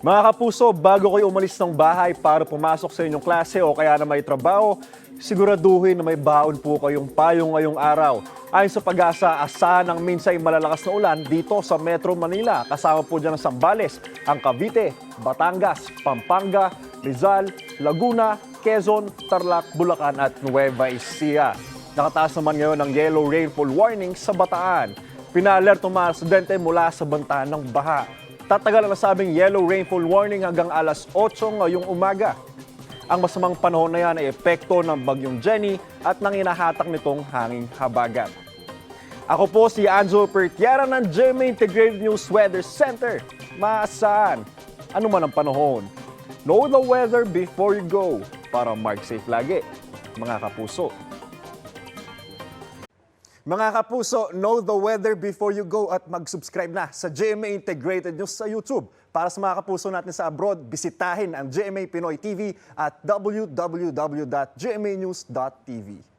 Mga kapuso, bago kayo umalis ng bahay para pumasok sa inyong klase o kaya na may trabaho, siguraduhin na may baon po kayong payong ngayong araw. Ayon sa Pag-asa, asahan ng minsay malalakas na ulan dito sa Metro Manila. Kasama po dyan ang Zambales, ang Cavite, Batangas, Pampanga, Rizal, Laguna, Quezon, Tarlac, Bulacan at Nueva Ecija. Nakataas naman ngayon ang yellow rainfall warning sa Bataan. Pina-alert ang mga estudyante mula sa banta ng baha. Tatagal ang nasabing yellow rainfall warning hanggang alas 8 ngayong umaga. Ang masamang panahon na yan ay epekto ng bagyong Jenny at ng inahatak nitong hanging habagat. Ako po si Anzo Pertiara ng GMA Integrated News Weather Center. Maasahan, ano man ang panahon. Know the weather before you go para mark safe lagi, mga kapuso. Mga kapuso, know the weather before you go at mag-subscribe na sa GMA Integrated News sa YouTube. Para sa mga kapuso natin sa abroad, bisitahin ang GMA Pinoy TV at www.gmanews.tv.